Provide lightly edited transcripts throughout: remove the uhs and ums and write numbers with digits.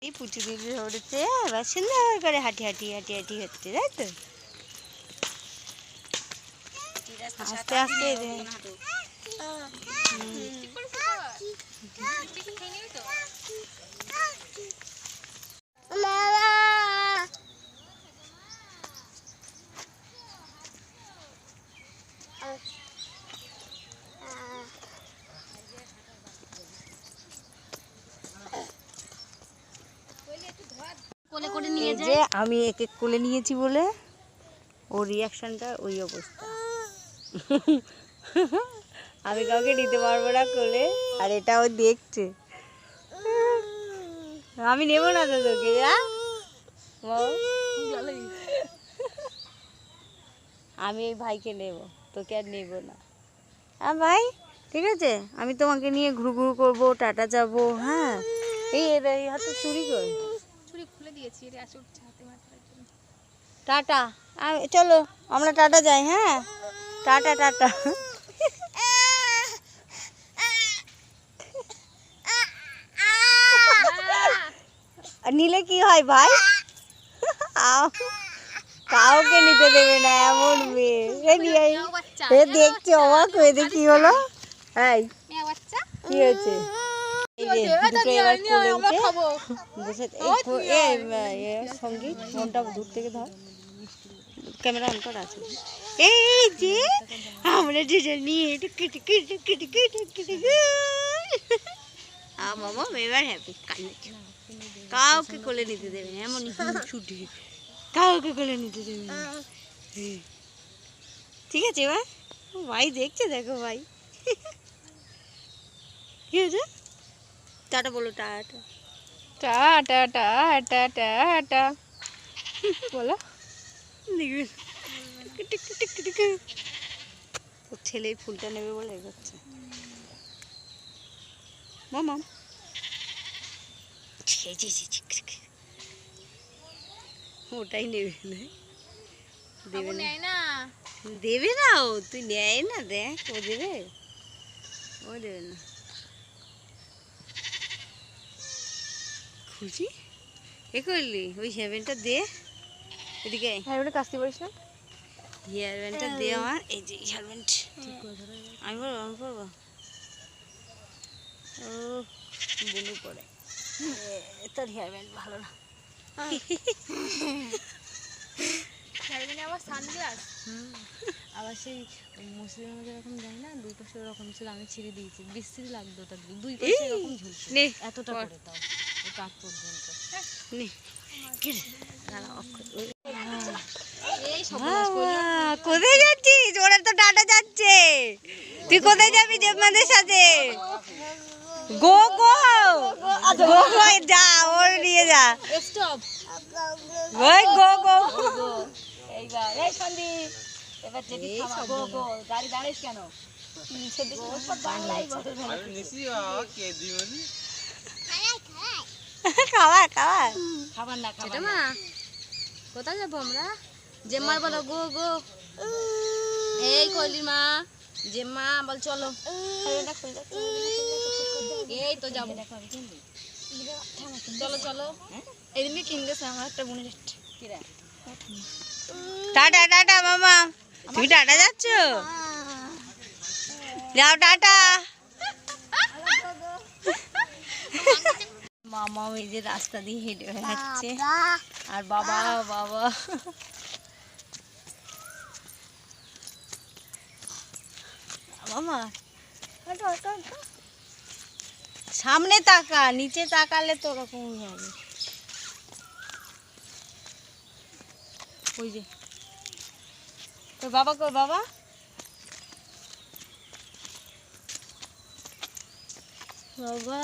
এই পুচু দিদি ধরেছে, এবার সুন্দর করে হাঁটি হাঁটি হাঁটি হাঁটি হচ্ছে, তাই তো আস্তে আস্তে যে আমি এক এক কোলে নিয়েছি বলে ওর রিয়াকশনটা ওই অবস্থা। আমি কাউকে নিতে পারবো না কোলে, আর এটা ও দেখছে। আমি নেব না তো তোকে, আমি এই ভাইকে নেব, তোকে আর নেব না। হ্যাঁ ভাই, ঠিক আছে, আমি তোমাকে নিয়ে ঘুরু ঘুরু করবো, টাটা যাবো। হ্যাঁ, এই হাতে চুরি কর, চুরি খুলে দিয়েছি, টাটা। চলো আমরা টাটা যাই। হ্যাঁ, টাটা টাটা। নিলে কি হয় ভাই, কাউকে নিতে দেবে না এমন মেয়ে। দেখছে অবাক হয়ে, কি হলো, কি হয়েছে? সঙ্গীত ফোনটা দূর থেকে ধর, ক্যামেরা অন করা আছে। এই যে আমরা দুজন নিয়ে মামা এবার হ্যাপি, কাউকে কোলে নিতে দেবে না, এমন ছুটি, কাউকে কোলে নিতে দেবে না। ঠিক আছে এবার ভাই দেখছে, দেখো ভাই কি হয়েছে। টাটা বলো, টাটা টাটা টাটা টাটা বলো। ওর ছেলে ফুলটা নেবে বলে এগোচ্ছে। মামা ওটাই নেবে না, দেবে না, দেবে না ও, তুই নেয় না, দেখ ও দেবে, ও দেবে না। খুশি এ করলি, ওই হেয়ারব্যান্ডটা দে, এদিকে হেয়ারব্যান্ডটা কাস্তে পারিস না, হেয়ারব্যান্ডটা দে আমার। এই যে হেয়ারব্যান্ড আমি পরবো, আমি পরবো। ও বুলু পরে, তোর হেয়ারব্যান্ড ভালো না। আবার সানগ্লাস, আবার সেই মুসলিম যেরকম দেয় না, দুই পাশে ওরকম ছিল, আমি ছিঁড়ে দিয়েছি, বিশ্রী লাগতো ওটা, দুই পাশে এরকম ঝুলছে, এতটা করে তাও ওই কাঠ পর্যন্ত। কোথায় যাচ্ছিস? ওরা তো টাটা যাচ্ছে, তুই কোথায় যাবি দেবমাদের সাথে? গো গো গো গো, যা ওর নিয়ে যা, স্টপ, ওই গো গো। এইবার এই সন্দীপ, এবার যেটি খাওয়া, গো গো, গাড়ি দাঁড়িয়েছ কেন? খাবার খাবার খাবার না, খাবার না। কোথায় যাবো আমরা? জেম্মার বলো গো গো, এই কইলির মা, জেম্মা বল চলো, এই তো যাবো, চলো চলো। এদিকে কিনতেছে আমার একটা বোনের, টাটা টাটা মামা, তুমি টাটা যাচ্ছ, যাও টাটা। মামা ওই যে রাস্তা দিয়ে হেঁটে বেড়াচ্ছে, আর বাবা বাবা মামা সামনে তাকা, নিচে তাকালে তো ওরকম হবে। ওই যে তোর বাবা, কই বাবা? বাবা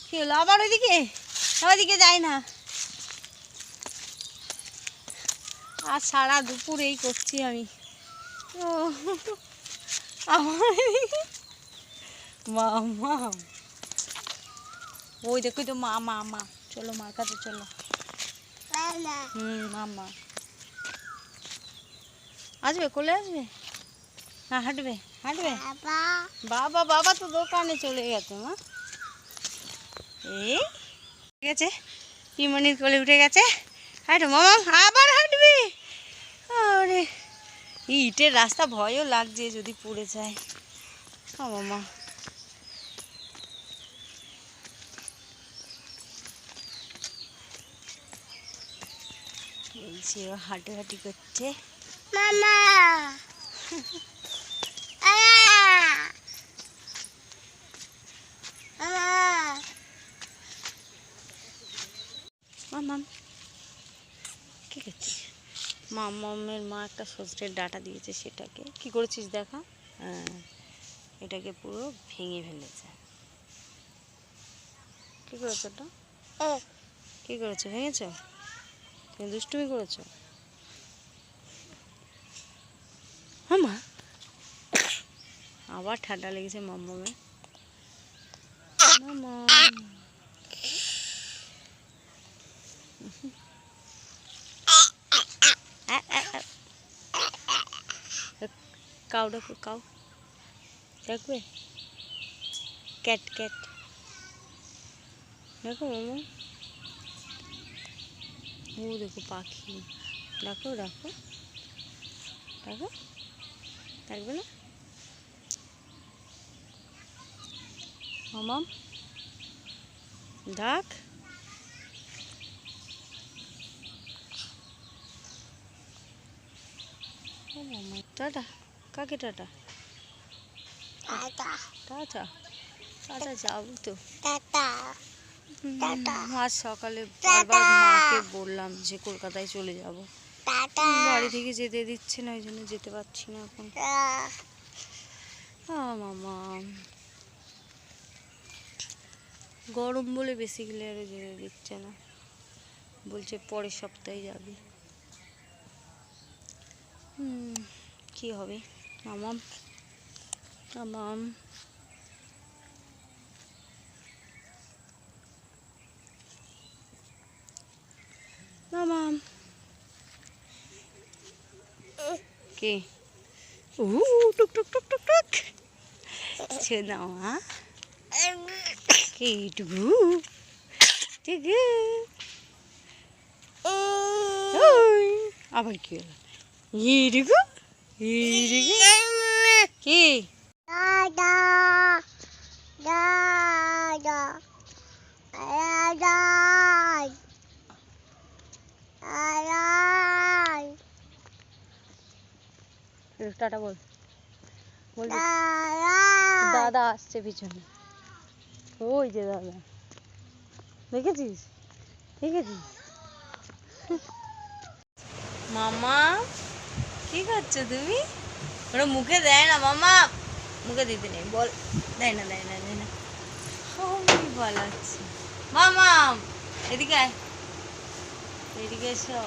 কি হলো আবার? ওইদিকে, ওইদিকে যাই না। আর সারা দুপুর এই করছি আমি। ও আমার মামা, ওই দেখো তো মা, মা মা, চলো মার কাছে চলো। মামা আসবে, কোলে আসবে, হ্যাঁ হাঁটবে হাঁটবে। বাবা বাবা তো দোকানে চলে গেছে মা। এই ঠিক আছে, ইমনির কোলে উঠে গেছে। হাঁটো মামা, আবার হাঁটবি। আরে ইটের রাস্তা, ভয়ও লাগছে যদি পড়ে যায়। মামা এই যে হাঁটাহাঁটি করছে মামা। মামাম কি করছিস? মামামের মা একটা সজনের ডাঁটা দিয়েছে, সেটাকে কি করেছিস দেখা। হ্যাঁ, এটাকে পুরো ভেঙে ফেলেছে। কি করেছো ওটা? কি করেছো? ভেঙেছো? তুমি দুষ্টুমি করেছো? মামা আবার ঠান্ডা লেগেছে মামামের। মামা কাউ ডাকো, কাউ ডাকবে। ক্যাট ক্যাট দেখো মামা। ও দেখো পাখি, ডাকো ডাকো ডাকো। ডাকবে না মামাম? ডাক। টাটা, কাকে টাটা? টাটা টাটা টাটা, যাবো তো। আজ সকালে বারবার মাকে বললাম যে কলকাতায় চলে যাব, বাড়ি থেকে যেতে দিচ্ছে না, ওই জন্য যেতে পারছি না এখন। মামা গরম বলে বেশি গেলে আরও যেতে দিচ্ছে না, বলছে পরের সপ্তাহে যাবি। কি হবে মামাম? মামাম মামাম কে? টুক টুক টুক টুক টুক শোনা মা, কে টুকু টুকু? আবার কি হলো? ইটুকু ইটুকু কি? টাটা বল, বল দাদা আসছে পিছনে, ওই যে দাদা, দেখেছিস দেখেছিস? মামা কি করছো তুমি? ওরা মুখে দেয় না মামা, মুখে দিতে নেই, বল। দেয় না দেয় না দেয় না, সবই বলাচ্ছে। মামা এদিকে আয়, এদিকে এসো।